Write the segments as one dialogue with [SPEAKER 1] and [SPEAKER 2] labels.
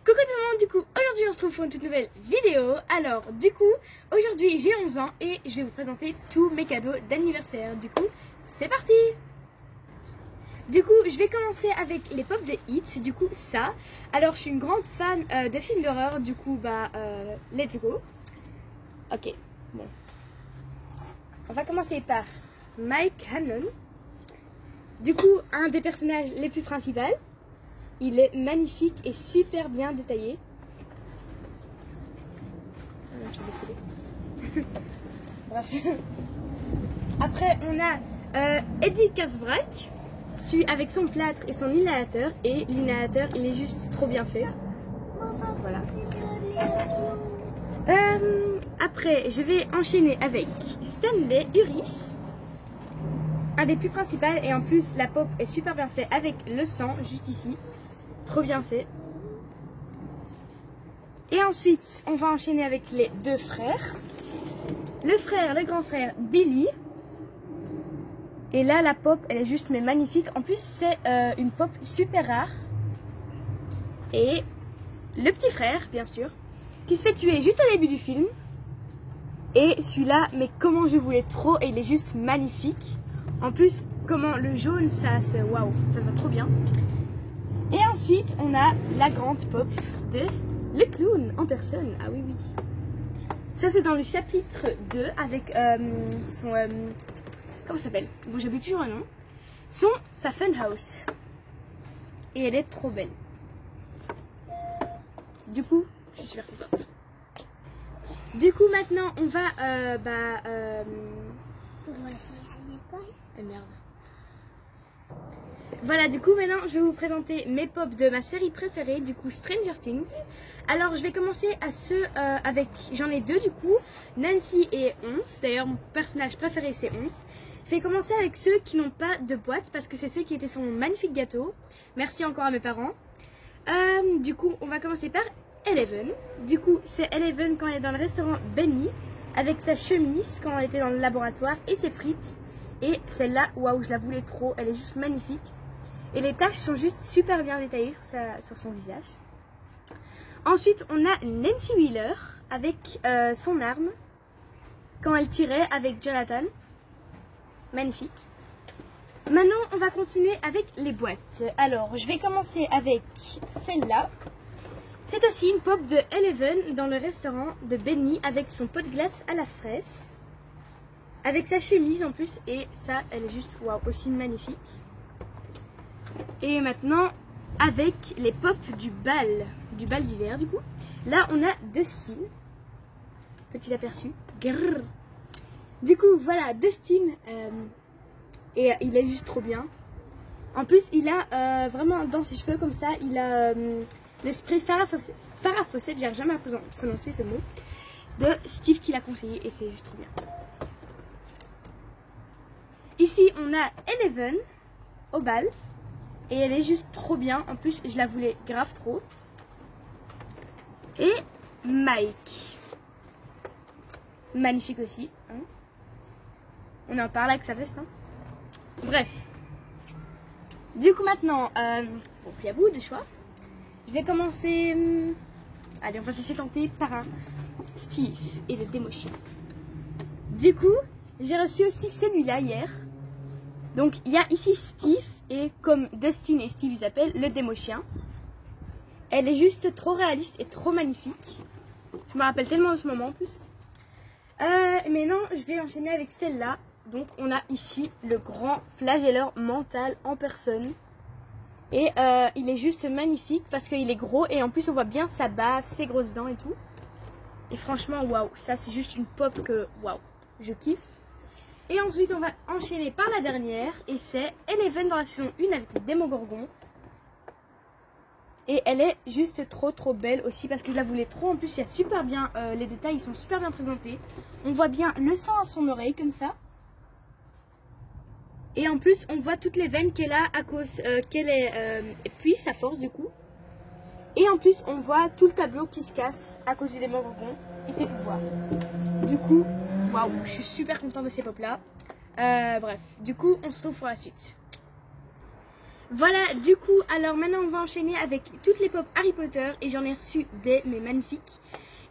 [SPEAKER 1] Coucou tout le monde, du coup aujourd'hui on se retrouve pour une toute nouvelle vidéo. Alors du coup aujourd'hui j'ai 11 ans et je vais vous présenter tous mes cadeaux d'anniversaire. Du coup c'est parti. Du coup je vais commencer avec les pop de Hit. Du coup ça, alors je suis une grande fan de films d'horreur. Du coup let's go. Ok, bon, on va commencer par Mike Hanlon. Du coup un des personnages les plus principaux. Il est magnifique et super bien détaillé. Bref. Après, on a Eddie Kaspbrak, avec son plâtre et son inhalateur. Et l'inhalateur, il est juste trop bien fait. Voilà. Après, je vais enchaîner avec Stanley Uris, un des plus principaux. Et en plus, la pop est super bien faite avec le sang, juste ici. Trop bien fait. Et ensuite, on va enchaîner avec les deux frères. Le grand frère Billy. Et là, la pop, elle est juste mais magnifique. En plus, c'est une pop super rare. Et le petit frère, bien sûr, qui se fait tuer juste au début du film. Et celui-là, mais comment je voulais trop. Et il est juste magnifique. En plus, comment le jaune, waouh, ça va trop bien. Et ensuite, on a la grande pop de le clown en personne. Ah oui, oui. Ça, c'est dans le chapitre 2 avec son... comment ça s'appelle? Bon, j'oublie toujours un nom. Sa funhouse. Et elle est trop belle. Du coup, je suis super contente. Du coup, maintenant, on va... Ah, merde. Voilà, du coup maintenant je vais vous présenter mes pop de ma série préférée, du coup Stranger Things. Alors je vais commencer à ceux avec, j'en ai deux du coup, Nancy et Once. D'ailleurs mon personnage préféré c'est Once. Je vais commencer avec ceux qui n'ont pas de boîte parce que c'est ceux qui étaient sur mon magnifique gâteau. Merci encore à mes parents. Du coup on va commencer par Eleven. Du coup c'est Eleven quand elle est dans le restaurant Benny, avec sa chemise quand elle était dans le laboratoire et ses frites. Et celle-là, waouh, je la voulais trop, elle est juste magnifique. Et les taches sont juste super bien détaillées sur son visage. Ensuite, on a Nancy Wheeler avec son arme quand elle tirait avec Jonathan. Magnifique. Maintenant, on va continuer avec les boîtes. Alors, je vais commencer avec celle-là. C'est aussi une pop de Eleven dans le restaurant de Benny avec son pot de glace à la fraise. Avec sa chemise en plus. Et ça, elle est juste waouh, aussi magnifique. Et maintenant, avec les pop du bal d'hiver du coup. Là, on a Dustin. Petit aperçu. Grrr. Du coup, voilà, Dustin. Et il est juste trop bien. En plus, il a vraiment dans ses cheveux comme ça, il a le spray Farrah Fawcett, j'arrive jamais à prononcer ce mot, de Steve qui l'a conseillé et c'est juste trop bien. Ici, on a Eleven au bal. Et elle est juste trop bien. En plus, je la voulais grave trop. Et Mike. Magnifique aussi. Hein. On en parle avec sa veste. Hein. Bref. Du coup, maintenant, bon, il y a beaucoup de choix. Je vais commencer... allez, on va se laisser tenter par un Steve et le démo-chien. Du coup, j'ai reçu aussi celui-là hier. Donc, il y a ici Steve. Et comme Dustin et Steve ils appellent, le démo-chien. Elle est juste trop réaliste et trop magnifique. Je me rappelle tellement de ce moment en plus. Maintenant, je vais enchaîner avec celle-là. Donc, on a ici le grand flagelleur mental en personne. Et il est juste magnifique parce qu'il est gros. Et en plus, on voit bien sa bave, ses grosses dents et tout. Et franchement, waouh, ça c'est juste une pop que, waouh, je kiffe. Et ensuite, on va enchaîner par la dernière. Et c'est Eleven dans la saison 1 avec le Démogorgon. Et elle est juste trop belle aussi parce que je la voulais trop. En plus, il y a super bien, les détails ils sont super bien présentés. On voit bien le sang à son oreille comme ça. Et en plus, on voit toutes les veines qu'elle a à cause qu'elle est... puis sa force du coup. Et en plus, on voit tout le tableau qui se casse à cause du Démogorgon et ses pouvoirs. Du coup... waouh, je suis super contente de ces pop là. Bref, du coup, on se retrouve pour la suite. Voilà, du coup, alors maintenant on va enchaîner avec toutes les pop Harry Potter et j'en ai reçu des, mais magnifiques.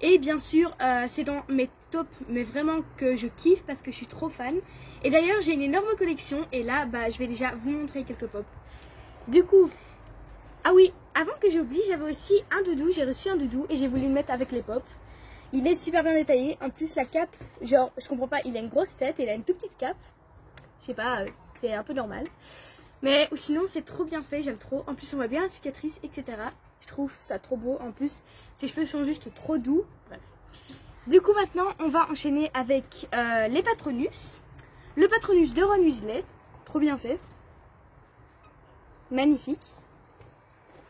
[SPEAKER 1] Et bien sûr, c'est dans mes tops, mais vraiment que je kiffe parce que je suis trop fan. Et d'ailleurs, j'ai une énorme collection et là, bah, je vais déjà vous montrer quelques pop. Du coup, ah oui, avant que j'oublie, j'avais aussi un doudou, j'ai reçu un doudou et j'ai voulu le mettre avec les pop. Il est super bien détaillé, en plus la cape, genre, je comprends pas, il a une grosse tête et il a une toute petite cape. Je sais pas, c'est un peu normal. Mais sinon, c'est trop bien fait, j'aime trop. En plus, on voit bien la cicatrice, etc. Je trouve ça trop beau. En plus, ses cheveux sont juste trop doux. Bref. Du coup, maintenant, on va enchaîner avec les Patronus. Le Patronus de Ron Weasley. Trop bien fait. Magnifique.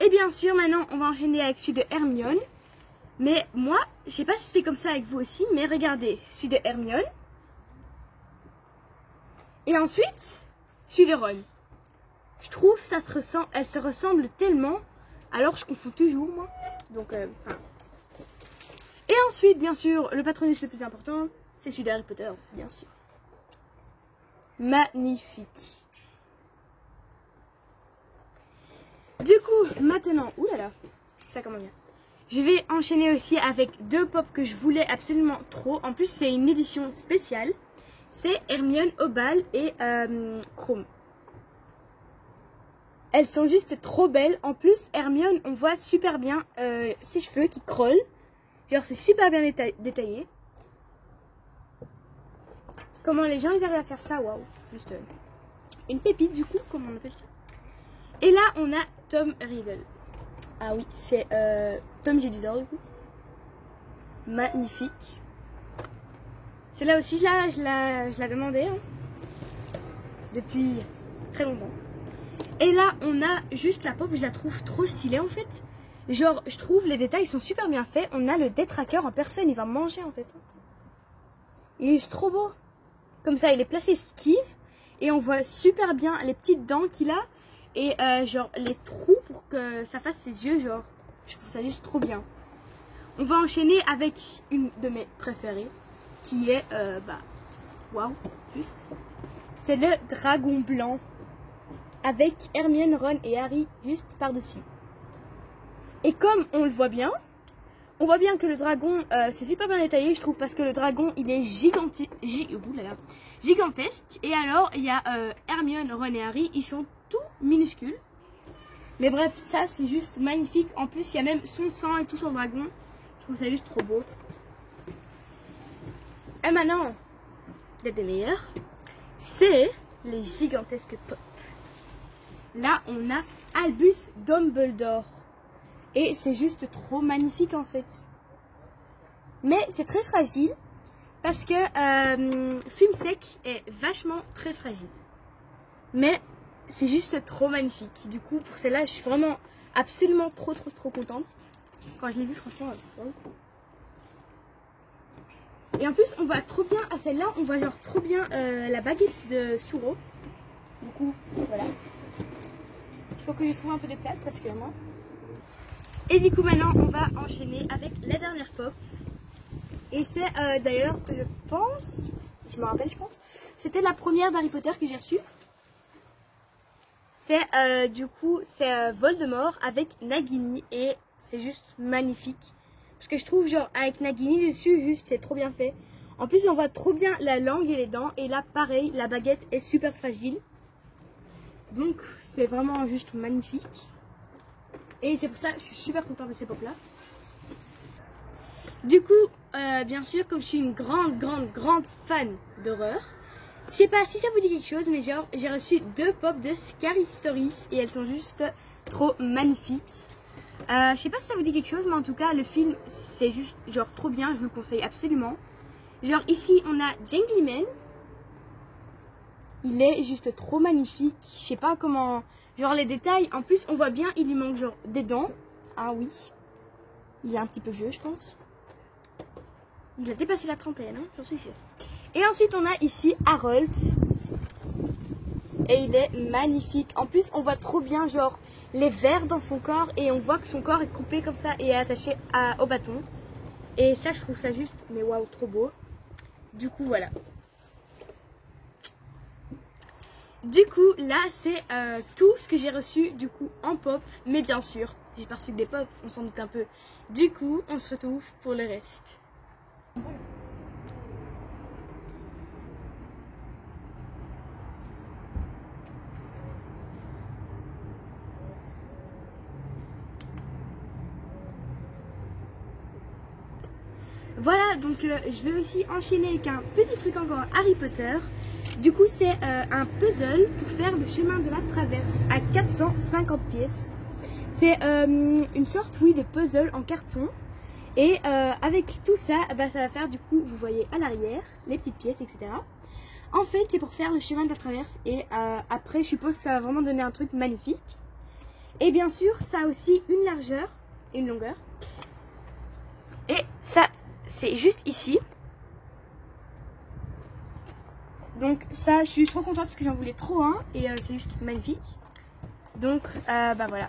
[SPEAKER 1] Et bien sûr, maintenant, on va enchaîner avec celui de Hermione. Mais moi, je sais pas si c'est comme ça avec vous aussi, mais regardez, celui de Hermione. Et ensuite, celui de Ron. Je trouve ça se ressent, elles se ressemblent tellement, alors je confonds toujours moi. Donc, Et ensuite, bien sûr, le Patronus le plus important, c'est celui d'Harry Potter, bien sûr. Magnifique. Du coup, maintenant, oulala, ça commence bien. Je vais enchaîner aussi avec deux pop que je voulais absolument trop. En plus, c'est une édition spéciale. C'est Hermione au bal et Chrome. Elles sont juste trop belles. En plus, Hermione, on voit super bien ses cheveux qui crôlent. Genre, c'est super bien détaillé. Comment les gens, ils arrivent à faire ça, waouh. Juste une pépite, du coup, comment on appelle ça. Et là, on a Tom Riddle. Ah oui, c'est Tom Jedusor, du coup. Magnifique. Celle-là aussi, je la demandais. Hein, depuis très longtemps. Et là, on a juste la pop, je la trouve trop stylée en fait. Genre, je trouve les détails sont super bien faits. On a le Death Tracker en personne, il va manger en fait. Il est trop beau. Comme ça, il est placé esquive. Et on voit super bien les petites dents qu'il a. Et genre, les trous pour que ça fasse ses yeux, genre. Je trouve ça juste trop bien. On va enchaîner avec une de mes préférées. Qui est, waouh, plus. C'est le dragon blanc. Avec Hermione, Ron et Harry juste par-dessus. Et comme on le voit bien que le dragon, c'est super bien détaillé, je trouve, parce que le dragon, il est gigantesque. Et alors, il y a Hermione, Ron et Harry, ils sont tout minuscules. Mais bref, ça, c'est juste magnifique. En plus, il y a même son sang et tout sur le dragon. Je trouve ça juste trop beau. Et maintenant, l'un des meilleurs, c'est les gigantesques pop. Là, on a Albus Dumbledore. Et c'est juste trop magnifique en fait. Mais c'est très fragile. Parce que Fume Sec est vachement très fragile. Mais c'est juste trop magnifique. Du coup, pour celle-là, je suis vraiment absolument trop contente. Quand je l'ai vue, franchement, et en plus, on voit trop bien, à celle-là, on voit genre trop bien la baguette de Suro. Du coup, voilà. Il faut que je trouve un peu de place parce que moi. Et du coup maintenant on va enchaîner avec la dernière pop. Et c'est d'ailleurs je pense, je me rappelle je pense, c'était la première d'Harry Potter que j'ai reçue. C'est du coup c'est Voldemort avec Nagini et c'est juste magnifique. Parce que je trouve genre avec Nagini dessus juste c'est trop bien fait. En plus on voit trop bien la langue et les dents et là pareil la baguette est super fragile. Donc c'est vraiment juste magnifique. Et c'est pour ça que je suis super contente de ces pop là. Du coup, bien sûr, comme je suis une grande fan d'horreur, je sais pas si ça vous dit quelque chose, mais genre j'ai reçu 2 pop de Scary Stories et elles sont juste trop magnifiques. Je sais pas si ça vous dit quelque chose, mais en tout cas le film c'est juste genre trop bien, je vous le conseille absolument. Genre ici on a Gentleman. Il est juste trop magnifique. Je sais pas comment. Genre les détails. En plus, on voit bien, il lui manque genre des dents. Ah oui. Il est un petit peu vieux, je pense. Il a dépassé la trentaine, hein, j'en suis sûre. Et ensuite, on a ici Harold. Et il est magnifique. En plus, on voit trop bien, genre, les vers dans son corps. Et on voit que son corps est coupé comme ça et est attaché au bâton. Et ça, je trouve ça juste, mais waouh, trop beau. Du coup, voilà. Du coup, là, c'est tout ce que j'ai reçu du coup en pop. Mais bien sûr, j'ai pas reçu que des pop, on s'en doute un peu. Du coup, on se retrouve pour le reste. Voilà, donc je vais aussi enchaîner avec un petit truc encore Harry Potter. Du coup, c'est un puzzle pour faire le chemin de la traverse à 450 pièces. C'est une sorte, oui, de puzzle en carton. Et avec tout ça, bah, ça va faire du coup, vous voyez à l'arrière, les petites pièces, etc. En fait, c'est pour faire le chemin de la traverse. Et après, je suppose que ça va vraiment donner un truc magnifique. Et bien sûr, ça a aussi une largeur et une longueur. Et ça, c'est juste ici. Donc ça, je suis trop contente parce que j'en voulais trop un. Et c'est juste magnifique. Donc, bah voilà.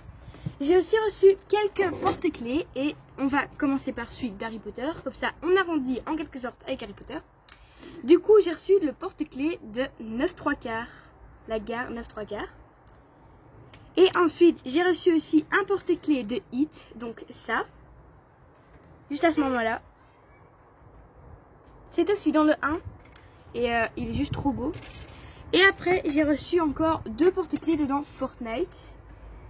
[SPEAKER 1] J'ai aussi reçu quelques porte-clés. Et on va commencer par celui d'Harry Potter. Comme ça, on arrondit en quelque sorte avec Harry Potter. Du coup, j'ai reçu le porte-clés de 9/3/4. La gare 9/3/4. Et ensuite, j'ai reçu aussi un porte-clés de It. Donc ça. Juste à ce moment-là. C'est aussi dans le 1. Et il est juste trop beau. Et après, j'ai reçu encore 2 porte-clés dedans Fortnite.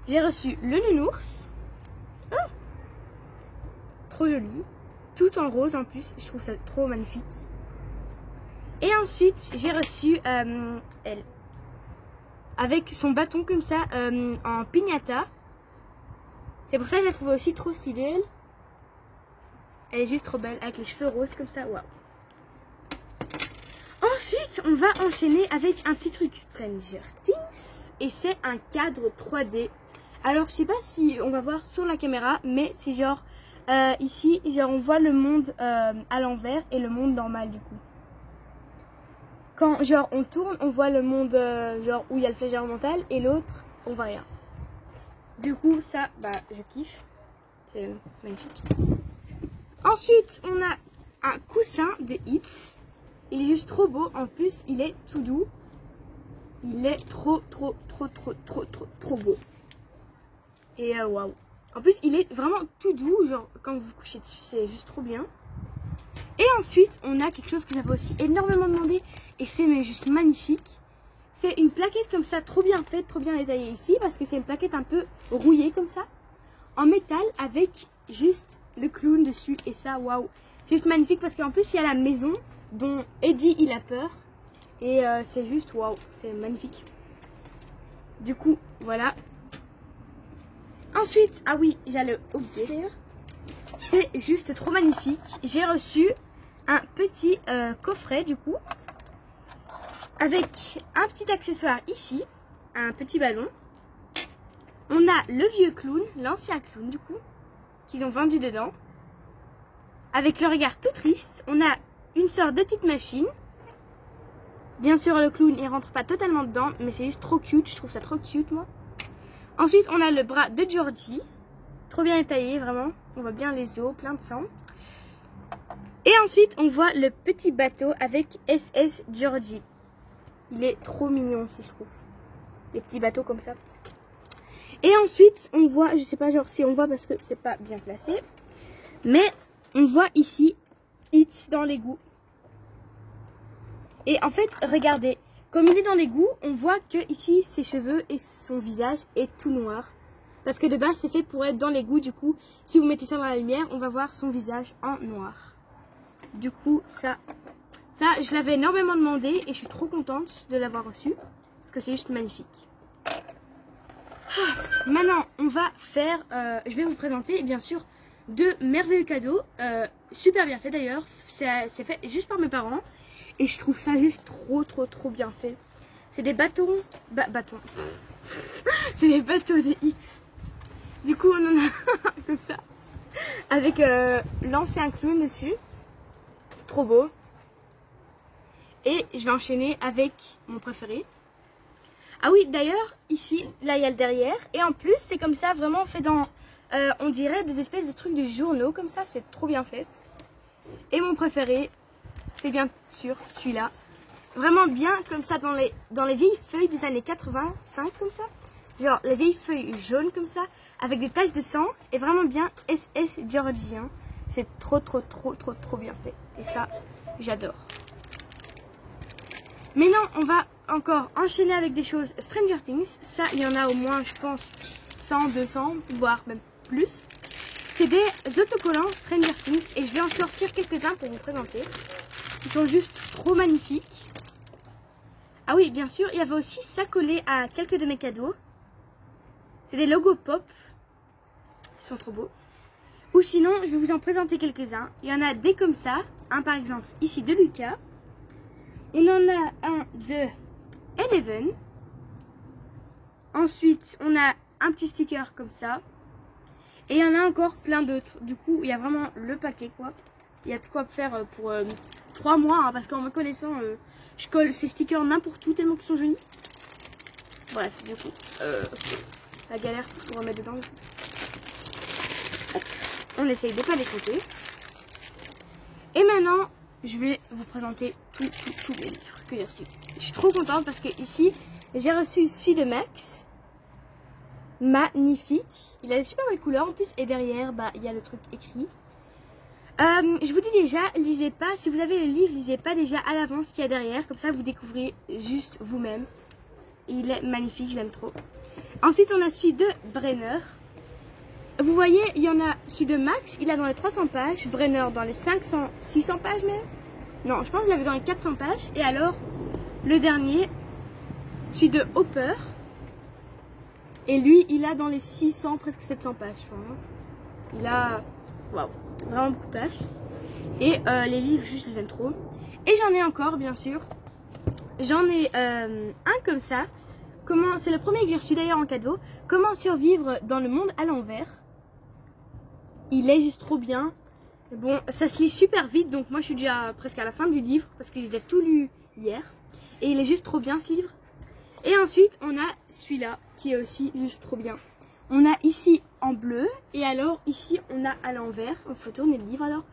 [SPEAKER 1] J'ai reçu le nounours. Oh, trop joli. Tout en rose en plus. Je trouve ça trop magnifique. Et ensuite, j'ai reçu elle. Avec son bâton comme ça en piñata. C'est pour ça que je la trouve aussi trop stylée. Elle est juste trop belle avec les cheveux roses comme ça. Waouh. Ensuite, on va enchaîner avec un petit truc Stranger Things. Et c'est un cadre 3D. Alors, je sais pas si on va voir sur la caméra, mais c'est genre ici, genre on voit le monde à l'envers et le monde normal du coup. Quand genre on tourne, on voit le monde genre où il y a le flèche mental et l'autre, on voit rien. Du coup, ça, bah, je kiffe. C'est magnifique. Ensuite, on a un coussin de It. Il est juste trop beau. En plus, il est tout doux. Il est trop beau. Et waouh. En plus, il est vraiment tout doux. Genre, quand vous vous couchez dessus, c'est juste trop bien. Et ensuite, on a quelque chose que j'avais aussi énormément demandé. Et c'est juste magnifique. C'est une plaquette comme ça, trop bien faite, trop bien détaillée ici. Parce que c'est une plaquette un peu rouillée comme ça. En métal avec juste le clown dessus. Et ça, waouh. C'est juste magnifique parce qu'en plus, il y a la maison dont Eddie il a peur. Et c'est juste waouh, c'est magnifique. Du coup, voilà. Ensuite, ah oui, j'allais oublier d'ailleurs. C'est juste trop magnifique. J'ai reçu un petit coffret du coup. Avec un petit accessoire ici. Un petit ballon. On a le vieux clown, l'ancien clown du coup. Qu'ils ont vendu dedans. Avec le regard tout triste. On a une sorte de petite machine. Bien sûr, le clown, il rentre pas totalement dedans, mais c'est juste trop cute. Je trouve ça trop cute, moi. Ensuite, on a le bras de Georgie. Trop bien détaillé, vraiment. On voit bien les os, plein de sang. Et ensuite, on voit le petit bateau avec SS Georgie. Il est trop mignon aussi, je trouve. Les petits bateaux comme ça. Et ensuite, on voit, je sais pas genre si on voit parce que c'est pas bien placé. Mais on voit ici It dans l'égout. Et en fait, regardez, comme il est dans l'égout, on voit que ici ses cheveux et son visage est tout noir. Parce que de base, c'est fait pour être dans l'égout. Du coup, si vous mettez ça dans la lumière, on va voir son visage en noir. Du coup, ça je l'avais énormément demandé et je suis trop contente de l'avoir reçu. Parce que c'est juste magnifique. Maintenant, on va faire, je vais vous présenter, bien sûr, 2 merveilleux cadeaux. Super bien fait d'ailleurs. C'est fait juste par mes parents. Et je trouve ça juste trop bien fait. C'est des bâtons. Bâtons. C'est des bateaux de X. Du coup, on en a comme ça. Avec l'ancien clown dessus. Trop beau. Et je vais enchaîner avec mon préféré. Ah oui, d'ailleurs, ici, là, il y a le derrière. Et en plus, c'est comme ça, vraiment fait dans, on dirait, des espèces de trucs de journaux. Comme ça, c'est trop bien fait. Et mon préféré, c'est bien sûr celui-là. vraiment bien comme ça dans les vieilles feuilles des années 85 comme ça. Genre les vieilles feuilles jaunes comme ça avec des taches de sang et vraiment bien SS Georgien. C'est trop bien fait. Et ça, j'adore. Maintenant, on va encore enchaîner avec des choses Stranger Things. Ça, il y en a au moins, je pense, 100, 200, voire même plus. C'est des autocollants Stranger Things et je vais en sortir quelques-uns pour vous présenter. Ils sont juste trop magnifiques. Ah oui, bien sûr, il y avait aussi ça collé à quelques de mes cadeaux. C'est des logos pop. Ils sont trop beaux. Ou sinon, je vais vous en présenter quelques-uns. Il y en a des comme ça. Un par exemple ici de Lucas. On en a un de Eleven. Ensuite, on a un petit sticker comme ça. Et il y en a encore plein d'autres. Du coup, il y a vraiment le paquet quoi. Il y a de quoi faire pour 3 mois. Hein, parce qu'en me connaissant, je colle ces stickers n'importe où tellement qu'ils sont jolis. Bref, du coup, la galère pour tout remettre dedans. On essaye de ne pas les côtés. Et maintenant, je vais vous présenter tous les livres que j'ai reçus. Je suis trop contente parce que ici, j'ai reçu celui de Max. Magnifique. Il a des super belles couleurs en plus. Et derrière, bah, il y a le truc écrit. Je vous dis déjà, lisez pas. Si vous avez le livre, lisez pas déjà à l'avance ce qu'il y a derrière. Comme ça, vous découvrez juste vous-même. Il est magnifique, je l'aime trop. Ensuite, on a celui de Brenner. Vous voyez, il y en a celui de Max, il a dans les 300 pages, Brenner dans les 600 pages même. Non, je pense qu'il avait dans les 400 pages. Et alors, le dernier, celui de Hopper. Et lui, il a dans les 600, presque 700 pages. Il a, waouh, vraiment beaucoup de pages. Et les livres, juste, je les aime trop. Et j'en ai encore, bien sûr. J'en ai un comme ça. C'est le premier que j'ai reçu d'ailleurs en cadeau. Comment survivre dans le monde à l'envers. Il est juste trop bien. Bon, ça se lit super vite, donc moi je suis déjà presque à la fin du livre parce que j'ai déjà tout lu hier. Et il est juste trop bien ce livre. Et ensuite, on a celui-là qui est aussi juste trop bien. On a ici en bleu et alors ici on a à l'envers. Il faut tourner le livre alors.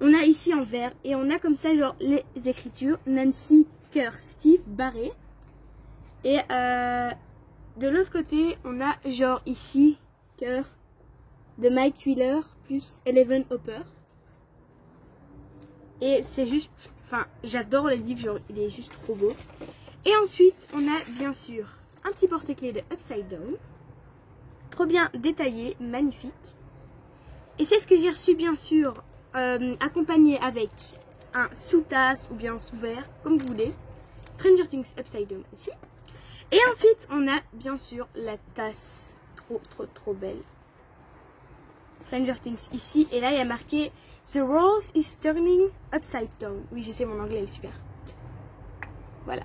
[SPEAKER 1] On a ici en vert et on a comme ça genre les écritures. Nancy, cœur, Steve, barré. Et de l'autre côté, on a genre ici cœur de Mike Wheeler plus Eleven Hopper. Et c'est juste, enfin, j'adore le livre, genre, il est juste trop beau. Et ensuite, on a bien sûr un petit porte-clés de Upside Down. Trop bien détaillé, magnifique. Et c'est ce que j'ai reçu bien sûr, accompagné avec un sous-tasse ou bien sous-verre, comme vous voulez. Stranger Things Upside Down aussi. Et ensuite, on a bien sûr la tasse, trop belle. Stranger Things ici, et là il y a marqué The world is turning upside down. Oui, je sais, mon anglais est super. Voilà.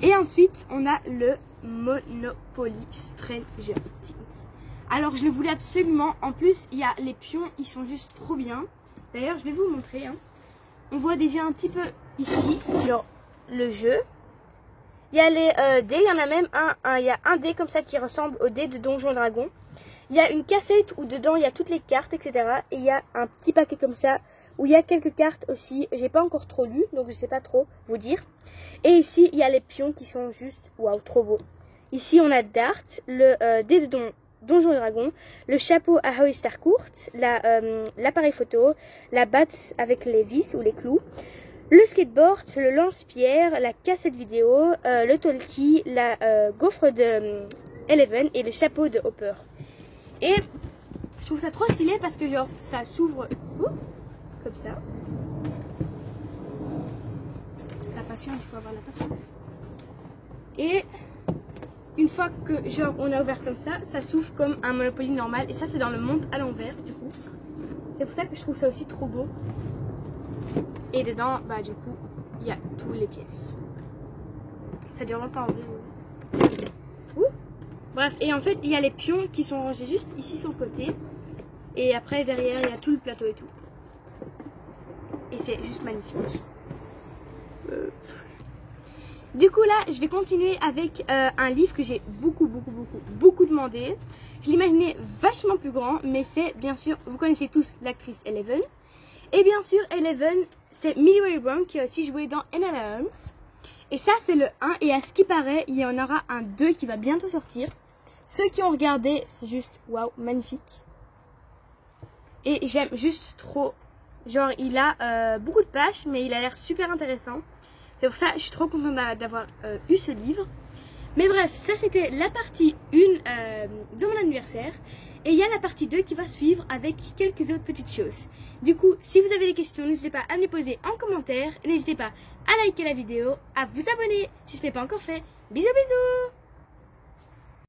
[SPEAKER 1] Et ensuite, on a le Monopoly Stranger Things. Alors, je le voulais absolument. En plus, il y a les pions, ils sont juste trop bien. D'ailleurs, je vais vous montrer. Hein. On voit déjà un petit peu ici, genre le jeu. Il y a les dés, il y en a même il y a un dé comme ça qui ressemble au dé de Donjon Dragon. Il y a une cassette où dedans il y a toutes les cartes, etc. Et il y a un petit paquet comme ça où il y a quelques cartes aussi. J'ai pas encore trop lu, donc je sais pas trop vous dire. Et ici, il y a les pions qui sont juste, waouh, trop beaux. Ici, on a Dart, le dé de Donjon Dragon, le chapeau à Harry Starcourt, l'appareil photo, la batte avec les vis ou les clous, le skateboard, le lance-pierre, la cassette vidéo, le talkie, la gaufre de Eleven et le chapeau de Hopper. Et je trouve ça trop stylé parce que genre ça s'ouvre comme ça. La patience, il faut avoir la patience. Et une fois que genre on a ouvert comme ça s'ouvre comme un Monopoly normal. Et ça c'est dans le monde à l'envers du coup. C'est pour ça que je trouve ça aussi trop beau. Et dedans, bah du coup, il y a toutes les pièces. Ça dure longtemps à ouvrir. Bref, et en fait, il y a les pions qui sont rangés juste ici sur le côté. Et après, derrière, il y a tout le plateau et tout. Et c'est juste magnifique. Du coup, là, je vais continuer avec un livre que j'ai beaucoup demandé. Je l'imaginais vachement plus grand, mais c'est bien sûr, vous connaissez tous l'actrice Eleven. Et bien sûr, Eleven, c'est Millie Bobby Brown qui a aussi joué dans Anna Holmes. Et ça, c'est le 1. Et à ce qui paraît, il y en aura un 2 qui va bientôt sortir. Ceux qui ont regardé, c'est juste, waouh, magnifique. Et j'aime juste trop. Genre, il a beaucoup de pages, mais il a l'air super intéressant. C'est pour ça, je suis trop contente d'avoir eu ce livre. Mais bref, ça c'était la partie 1 de mon anniversaire. Et il y a la partie 2 qui va suivre avec quelques autres petites choses. Du coup, si vous avez des questions, n'hésitez pas à me les poser en commentaire. N'hésitez pas à liker la vidéo, à vous abonner si ce n'est pas encore fait. Bisous bisous!